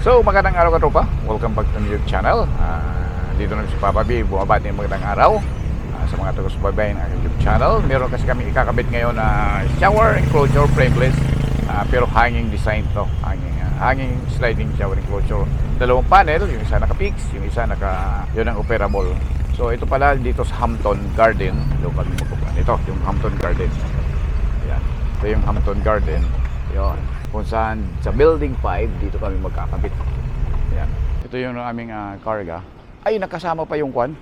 So, magandang araw ka tropa. Welcome back to my YouTube channel. Dito na si Papa B. Bumabati ng magandang araw sa mga taga-subaybay ng aking YouTube channel. Meron kasi kami ikakabit ngayon na shower enclosure frameless. Pero hanging design to. Hanging sliding shower enclosure. Dalawang panel, yung isa naka-fix, yung isa yun ang operable. So, ito pala dito sa Hampton Garden. Local mo. Ito, yung Hampton Garden. Ayan. Ito yung Hampton Garden. Yun. Kung saan sa building 5 dito kami magkakabit. Ayan. Ito yung aming karga. Ay, nakasama pa yung kwan.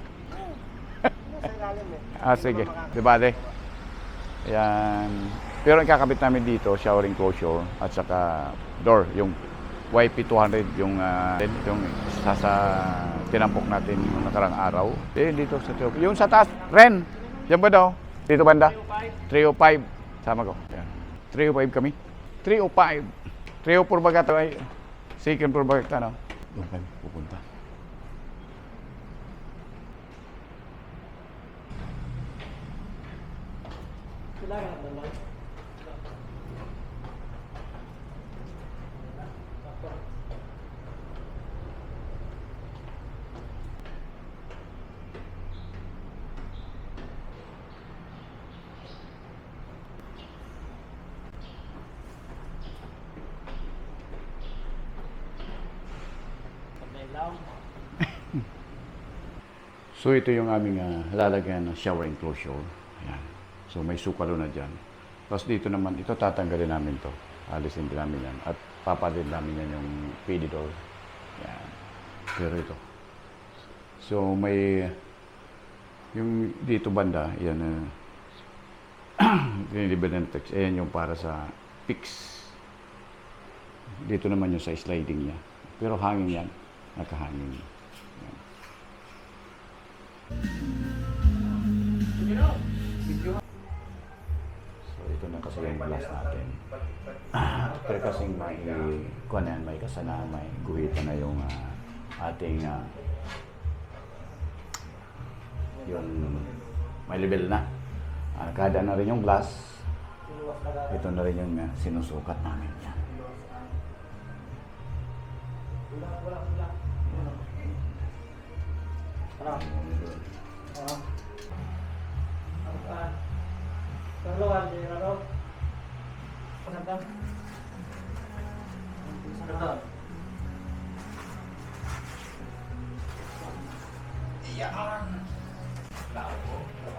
Sige. Diba de? Ayan. Pero ang kakabit namin dito, shower enclosure at saka door, yung YP200, yung isa sa tinampok natin yung nakarang araw. Dito sa top. Yung sa taas, Ren. Yan ba daw? Dito banda? 305. Sama ko. Ayan. 305 kami. 305. 304 baga ito ay second floor baga ito, no? Doon kami pupunta. So ito yung aming lalagyan ng shower enclosure. Ayan. So may sukalo na dyan. Tapos dito naman, ito tatanggalin namin to. Alisin din namin yan. At papadin namin yan yung PD door. Ayan. Pero ito. So may yung dito banda, yan dinilibad ng text. Ayan yung para sa fix. Dito naman yung sa sliding niya. Pero hangin yan. Nakahangin. Ayan. So ito na kasi yung glass natin. Pero kasing may kasana, may guhitan na yung ating yung may level na. Kada na rin yung glass. Ito na rin yung sinusukat namin yan.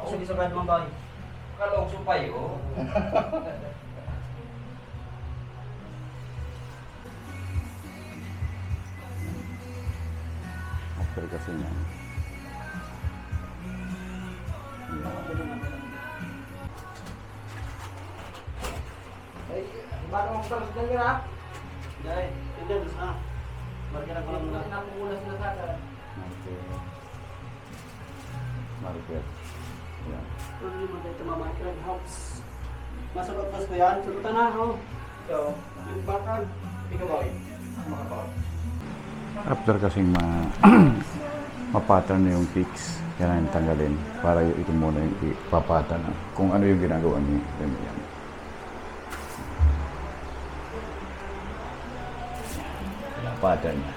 Sige sa bad mong bahay. Kalong supay ko. After kasi niya. Ay, bago mo sa lang nila. Dai, tignan sa. Marga na ko lang na nakuulas na sa ka. Market. Yan. Ano mo dito mama kan house. Masarap pas ko yan, surutan na ho. So, yung bakal, ikaw ba? Makapag. After kasing ma-pattern na yung fix, kailangan tanggalin para ito muna yung ipapatan kung ano yung ginagawa niyo. Yan. Pattern niya.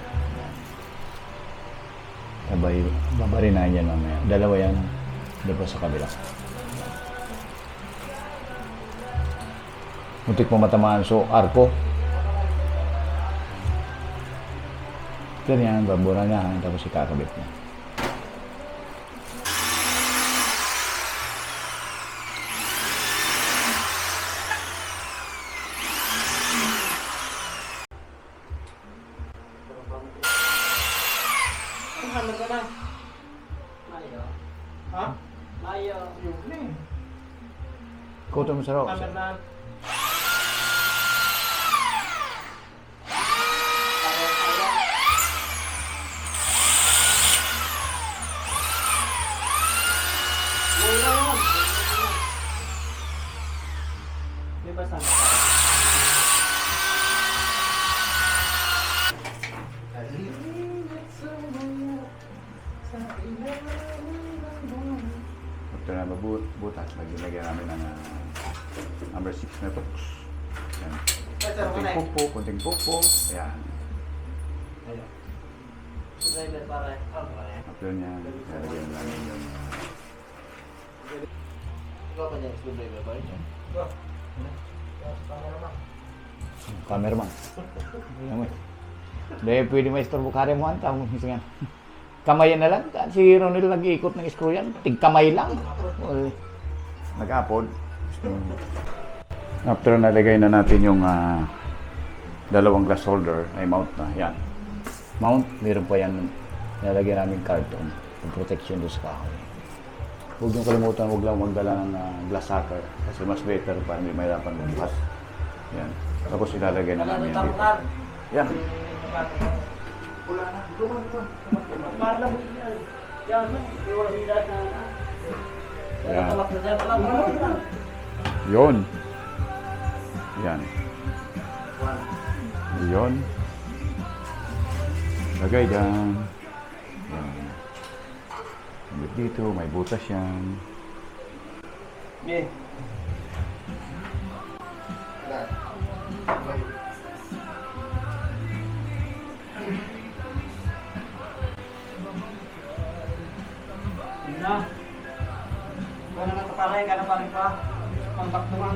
Babarinahan yan mamaya. Dalawa yan. Dalawa sa kabila. Muntik mo matamaan. So, arko. Ito yan. Babura niya. Tapos ikakabit niya. Ano ka na? Mayo. Ha? Mayo. Yung ni. Kuto mo sa raw. Kamernan. Di ba sana? Ito na butas. Lagyan namin ng number 6 na ito. Yan. Konting pupo. Ayan. Ayun. Driver para. After niya, lalagyan namin yung Ikaw pa niya, screwdriver ba yun? cameraman. Dahil pwede may istorbo kare mo anta. Kamayan na lang. Si Ronel nag-iikot ng screw yan. Tigkamay lang. Nag-upload. After nalagay na natin yung dalawang glass holder, ay mount na. Yan. Mount, meron pa yan. Nalagyan namin carton. Yung protection doon sa kahoy. Huwag niyong kalimutan, huwag lang magdala ng glass sucker. Kasi mas better para hindi mahirapan magbukas. Yan. Tapos ilalagay na namin yan dito. Yan. Pula na. Para mo yan. Yan, wala bilat na. Yan. Talak na dyan. Talak na. Yun. Yan. Yun. Lagay dyan. Yan. Hanggang dito, may butas yan. Okay. Na. Kung na nataparay, ka na pa rin pa. Kontak naman.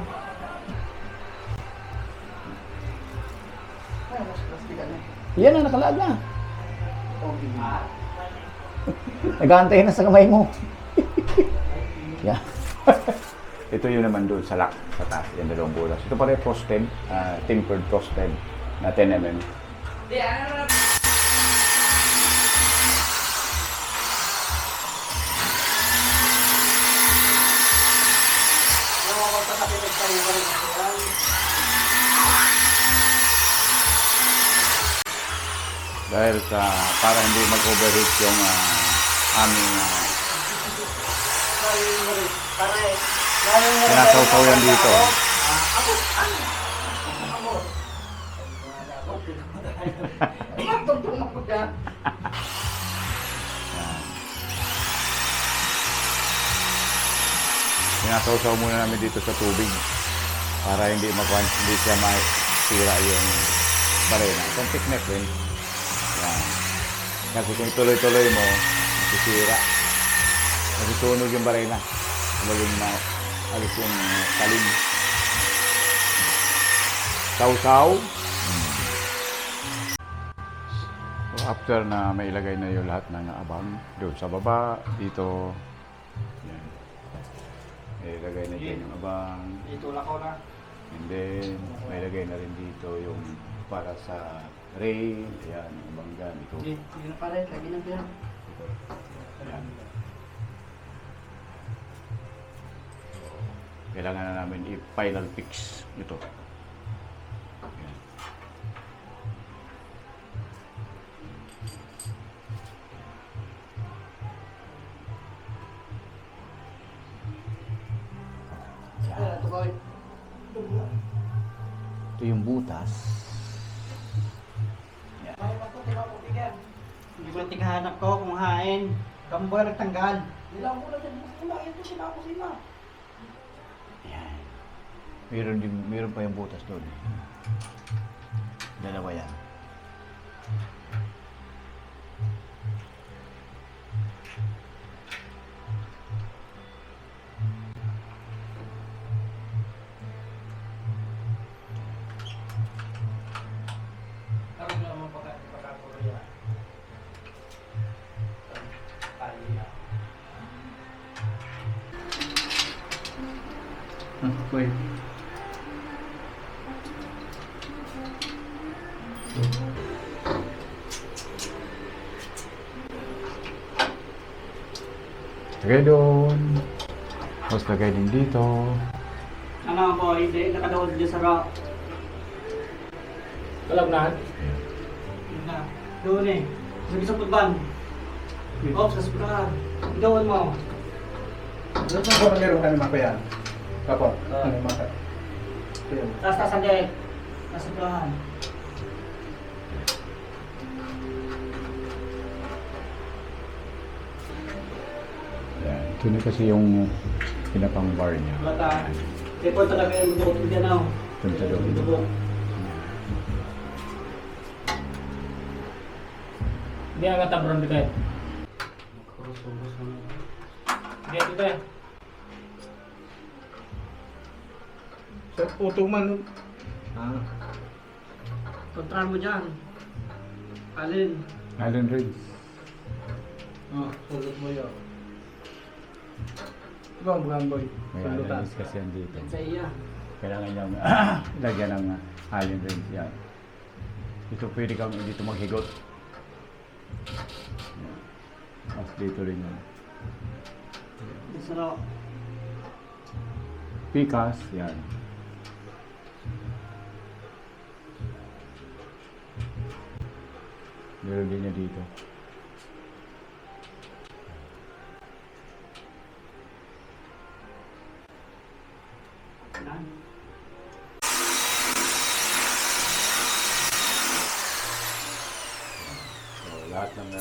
Ay, mas plastikan na. Yan ang nakalaag na. Okay. Nag-aantay na sa kamay mo. Yan. Ito yun naman doon sa lock, sa taas. Yan, dalawang butas. Ito pala yung frosted, tempered frosted na 10 mm. Di, ano na. Dahil sa para hindi mag-overheat yung aming pinasawsaw yan dito. Pinasawsaw muna namin dito sa tubig para hindi siya masira yung barena. Itong thickness rin. Yan. Kasi kung tuloy-tuloy mo, masisira. Masisunog yung barena. Maging alis yung talim. Sausaw. So after na mailagay na yung lahat ng abang doon sa baba, dito. Yan. Mailagay na dyan yung abang. Itulak ko na. And then, mailagay na rin dito yung para sa rail. Ayan, yung bangga dito. Hindi na pare, lagi na pera. Ayan. Kailangan na namin i-final fix ito. Ayan. Ito yung butas. Ayan. Hindi ko tinghahanap ko kung hain. Kamu ba nagtanggal? Nilang mo na dyan. Ito sila ako sila. Ayan. Meron pa yung butas doon. Dalawa yan. Ako na mo pagkakuriya. Wait. Lagay doon. Tapos lagay din dito. Ano po, hindi. Nakadood dyan sa rock. Kalabnahan? Yun na. Doon eh. Sige sa putban. Ops, sa putban. Doon mo. Doon sa kung meron kami makayan. Kapot, ano yung maka? Ito yun. Tapos tasandek. Nasa putban. Yan. Ito na kasi yung pinakang bar niya. Bata. Kaya po talaga yung dukot ko dyan ako. Punta doon. Dukot. Hindi agad tabron dito eh. Kurus-kurus na. Hindi dito eh. Sa auto man. Kontrol mo dyan. Alin? Island Ridge. Sulot mo yun. Ikaw ang gamboy. May Sundutan. Island Ridge kasi yan dito. Yan sa iya. Kailangan niyang lagyan ng Island Ridge yan. Dito pwede kang dito maghigot. Mas dito rin yan. Isa na. Pikas, yan. Meron din niya dito. Yan. So, lahat ng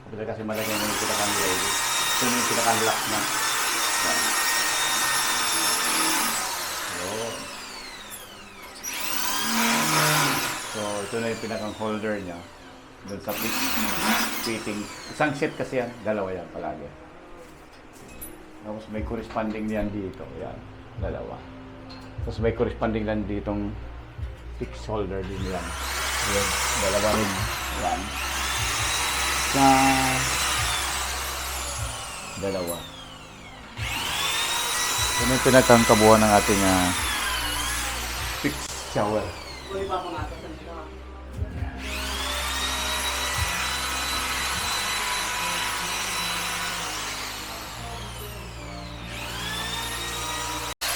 kapag kasi malagay mo yung pinakang load, ito yung pinakang lock na. Yan. Yun. So, ito na yung pinakang holder niya. Doon sa fitting. Isang set kasi yan, dalawa yan palagi. Tapos may corresponding yan dito. Yan, dalawa. Tapos may corresponding lang ditong fixed holder din yan. Yan, dalawa rin. Yan. Sa dalawa. Ito yung pinakang kabuuan ng ating fixed shower. Uy, pa ako natin.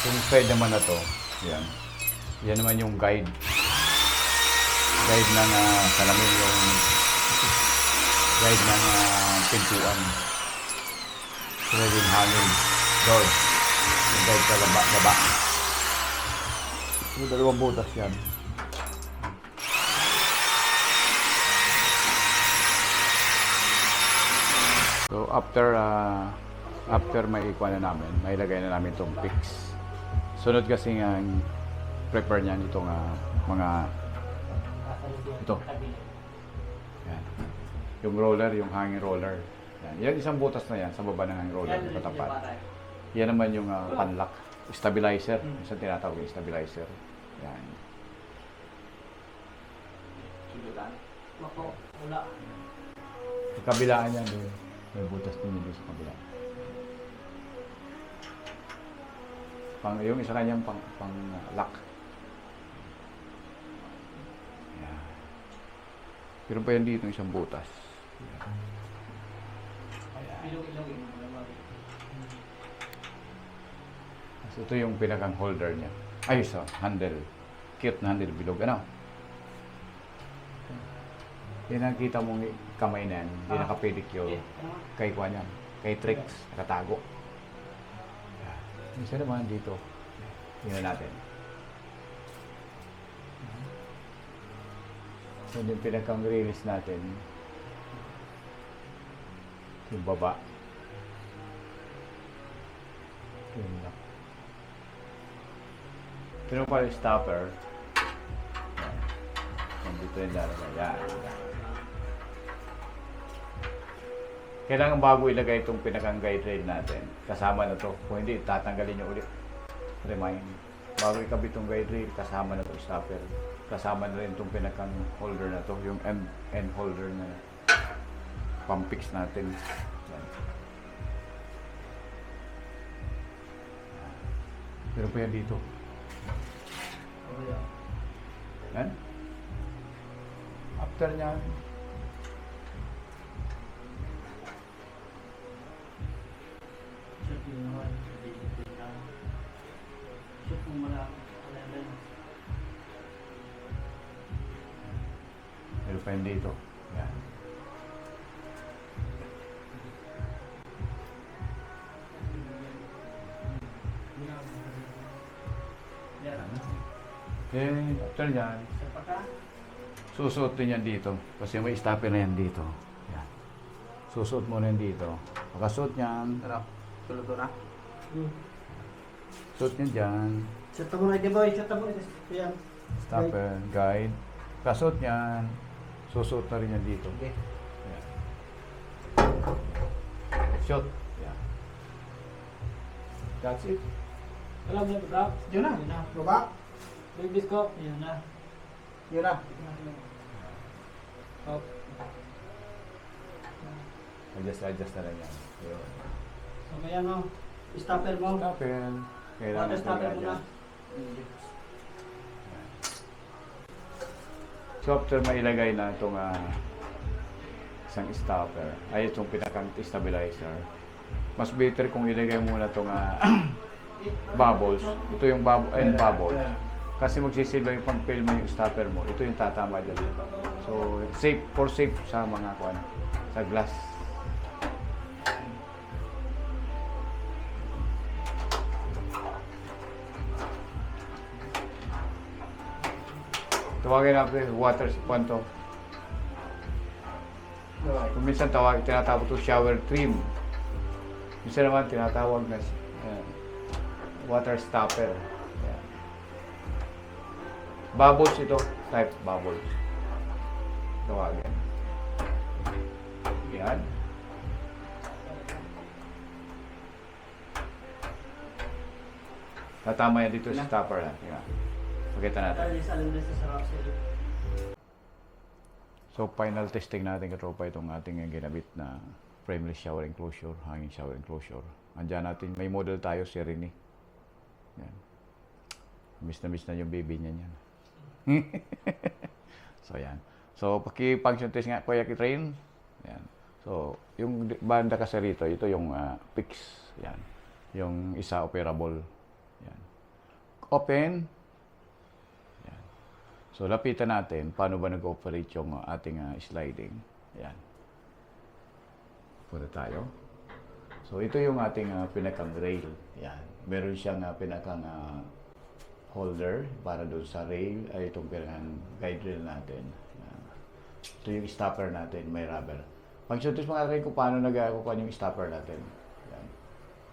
Yung side naman na to, yan. Yan naman yung guide. Guide ng salamin, yung guide ng pintuan. Sila din hangin. Door. Yung guide sa baba. Yung dalawang butas yan. So after may ikuha na namin, may lagay na namin itong fix. Sunod kasi nga prepare niyan itong mga ito. Yan. Yung roller, yung hanging roller. Yan. Yan isang butas na yan sa baba ng hanging roller, katapat. Yan naman yung panlock, stabilizer, isang tinatawag yung stabilizer. Yan. Wako, wala. Sa kabilaan yan, may butas din yun sa kabila. Yung isa kanyang pang lock. Yan. Pero pa yan dito isang butas. Ilog-ilog. So, ito yung pinakang holder niya. Ay, so, handle. Cute na handle bilog. Ano? Yan nakita mong kamay na yan. Hindi nakapedicure. Kay kuha niyan. Kay tricks. Nakatago. Isa naman dito. Tingnan natin. So, yung pinakang release natin. Yung baba. Yun lang. Pero pa yung stopper. Yan. Nandito yung lalagay. Yan. Kailangan bago ilagay itong pinakang guide rail natin. Kasama na to. Kung hindi, tatanggalin nyo ulit. Remind. Bago ikabit itong guide rail, kasama na itong stopper. Kasama na rin itong pinakang holder na to. Yung end holder na pang-fix natin. Yan. Pero pa yan dito. Yan. After nyan, meron pa yan dito. Yan. Then, after nyan, susuotin yan dito. Kasi may stopper na yan dito. Yan. Susuot mo na yan dito. Pagkasuot nyan, Tulog ko na. suot nyan dyan. Shut mo na, boy. Shut mo na. Yan. Stopper, guide. Pagkasuot nyan, susuot na rin yan dito. Okay. Shoot. Yan. That's it. Alam mo, bro? Yun na. Yun na. Baba. Brake disc ko. Yun na. Yun na. Oh. Adjust na lang yan. Yun. So, may ano, stopper mo. Stopper. Kailangan Water stopper mo talaga na. dyan. So after mailagay na itong isang stopper, ay itong pinakang stabilizer, mas better kung ilagay muna itong bubbles. Ito yung bubbles. Kasi magsisilbi yung pang-fill mo yung stopper mo, ito yung tatama dyan. So safe sa mga sa glass. Tawagin natin water kwanto. Kung minsan tinatawag ito shower trim. Minsan naman tinatawag na water stopper. Yan. Bubbles ito, type bubbles. Tawagin. Yan. Tatama yan dito sa stopper. Yan. Pakita natin. So final testing natin katropa itong ating ginabit na frameless shower enclosure, hanging shower enclosure. Andiyan natin, may model tayo si Rini. Yan. Miss na yung baby niya yan. So yan. So paki-function test nga Kuya Kitrain. Yan. So yung banda kasi rito, ito yung fix. Yan. Yung isa operable. Yan. Open. So, lapitan natin paano ba nag-operate yung ating sliding. Ayan. Punta tayo. So, ito yung ating pinakang rail. Ayan. Meron siyang pinakang holder para doon sa rail. Ay, itong pinakang guide rail natin. Ayan. Ito yung stopper natin. May rubber. Function test mga rin kung paano nag-kukuha yung stopper natin. Ayan.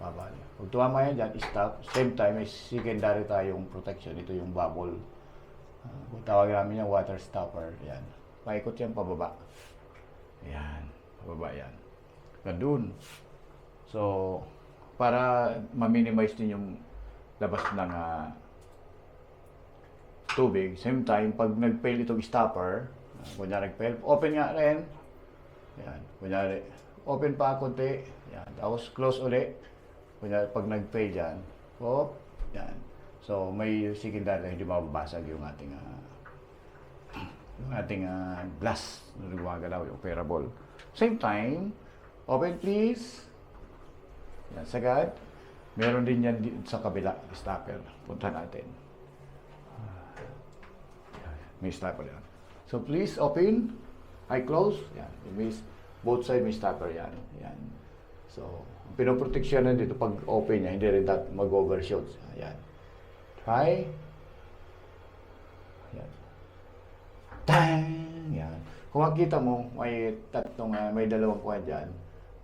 Babali. Pag tumama yan dyan, stop. Same time, may secondary tayong protection. Ito yung bubble. Kung tawag namin yung water stopper, yan. Paikot yan pababa. Yan. Pababa yan. Gandun. So, para ma-minimize din yung labas ng tubig. Same time, pag nag-fail itong stopper, kunyari nag-fail, open nga rin. Yan. Kunyari, open pa konti. Yan. Tapos close ulit. Kunyari, pag nag-fail yan, oh, yan. So, may secondary na hindi mababasag yung ating glass na gumagalaw, yung operable. Same time, open please. Yan, sagad. Meron din yan sa kabila, stopper. Punta natin. May stopper yan. So, please open. I close. Yan. Both side may stopper yan. Yan. So, pinoproteksyonan dito pag open niya, hindi rin mag-overshoot. Yan. Try. Yan. Tang! Yan. Kung makikita mo, may dalawang kuha dyan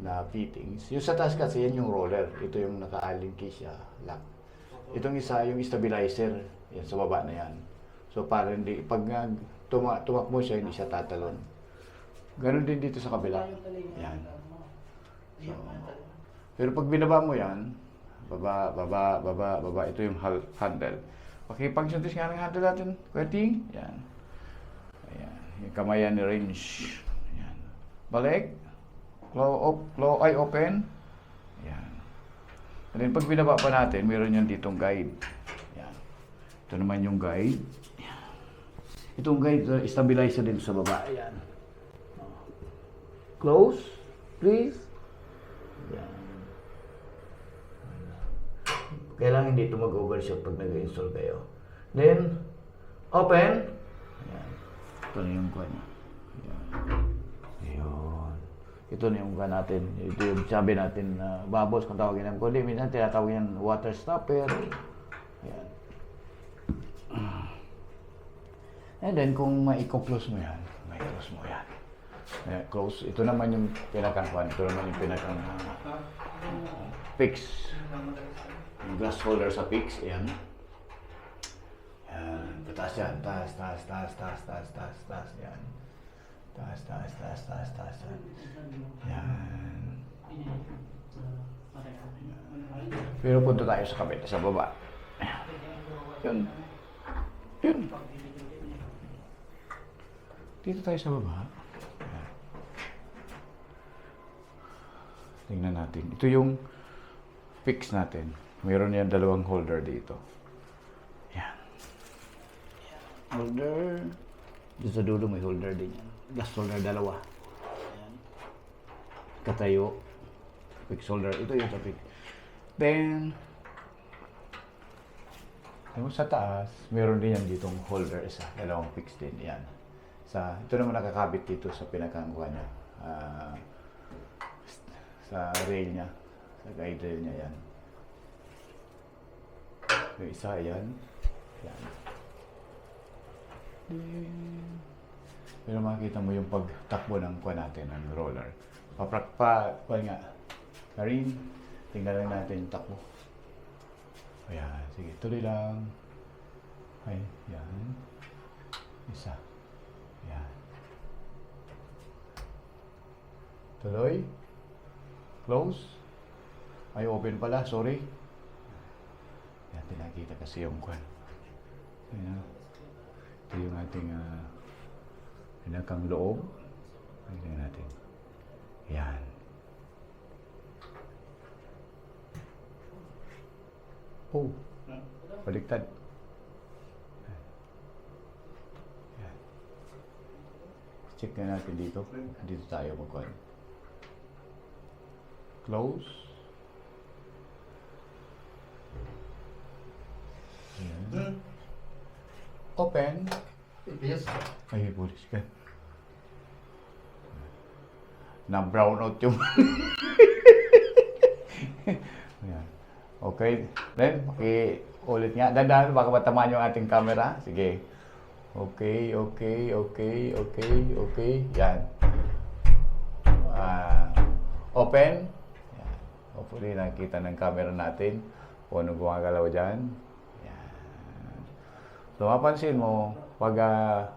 na fittings. Yung sa taas kasi, yan yung roller. Ito yung naka-allen key siya, lock. Itong isa, yung stabilizer. Yan, sa baba na yan. So, para hindi, pag tumakbo siya, hindi siya tatalon. Ganon din dito sa kabila. Yan. So, pero pag binaba mo yan, baba. Ito yung handle. Paki-function test nga ng handle natin. Kuyating. Yan. Ayan. Yung kamayan ni range. Yan. Balik. Claw eye open. Yan. And then pag binaba pa natin, meron yan ditong guide. Yan. Ito naman yung guide. Yan. Itong guide, stabilizer din sa baba. Ayan. Close. Please. Yan. Kailangan hindi ito mag-overshoot pag nag-install kayo. Then, open. Ayan. Ito na yung kuha niya. Ayan. Ayun. Ito na yung kuha natin. Ito yung sabi natin na bubbles kung tawagin namin. Kundi minsan tinatawag yan water stopper. Ayan. And then, kung mai-close mo yan, mai-close mo yan. Ayan, close. Ito naman yung pinakang-kuhan. Ito naman yung pinakang fix. Yung glass holder sa fix, ayan. Ayan, pataas yan, taas, yan. Taas, yan. Ayan. Pero punta tayo sa kabila, sa baba. Yun. Yun. Dito tayo sa baba. Ayan. Tingnan natin. Ito yung fix natin. Mayroon yan dalawang holder dito. Yan. Holder. Dito sa dulo may holder din yan. Gas holder dalawa. Ayan. Katayo. Fix holder. Ito yung sa fix. Then, yung sa taas, meron din yan ditong holder isa. Dalawang fix din. Yan. Ito naman nakakabit dito sa pinakangkuhan niya. Sa rail niya. Sa guide rail niya yan. Yung isa, ayan. Yan. Pero makikita mo yung pagtakbo ng kuha natin, ng roller. Kuha nga. Karin, tingnan lang natin yung takbo. Ayan, sige, tuloy lang. Ay, yan. Isa. Ayan. Tuloy. Close. Ay, open pala, sorry. Yan, tinakita kasi yung kwan. Ayan. Ito yung ating pinakang loob. Ay, tingnan natin. Yan. Oh, baliktad. Yan. Check na natin dito. Dito tayo magkuhan. Close. Ayan. Open. Yes. Ay, pulis ka. Na-brown out yung... Ayan. Okay. Then, ulit nga. Dandan, baka matamaan yung ating camera. Sige. Okay. Yan. Open. Yan. Hopefully, nakikita ng camera natin kung ano gumagalaw dyan. Yan. So, mapansin mo, pag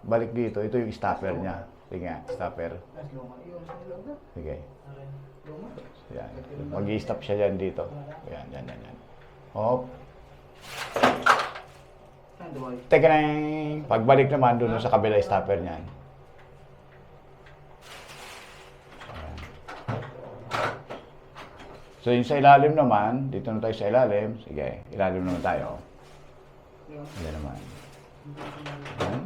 balik dito, ito yung stopper niya. Sige nga, stopper. Sige. Yan. Mag-i-stop siya dyan dito. Yan. Hop. Teka na. Pagbalik naman doon sa kabila stopper niyan. Ayan. So yung sa ilalim naman, dito na tayo sa ilalim. Sige, ilalim naman tayo. Ayan naman. Ayan.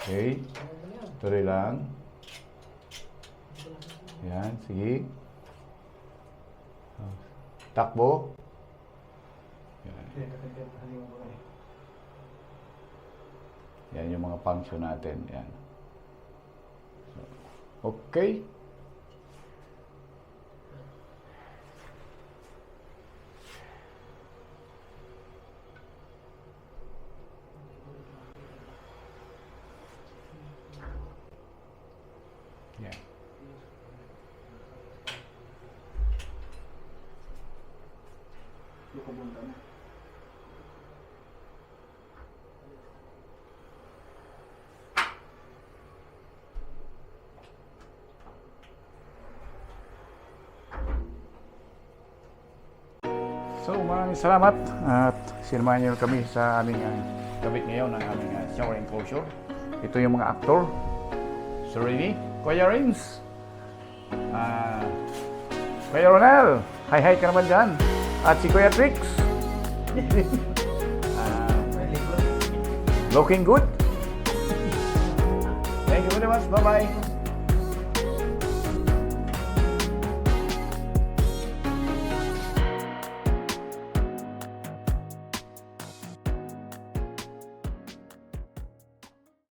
Okay. Tuloy lang. Yan, sige. Takbo. Yan. Yan yung mga function natin. Yan. Okay. Yan. So maraming salamat at sinamahan niyo kami sa aming gabit ngayon ng aming shower enclosure. Ito yung mga aktor. Sir Rini, Kuya Rins, Kuya Ronel, hi ka naman dyan. At si Kuya Trix. Looking good. Thank you very much. Bye-bye.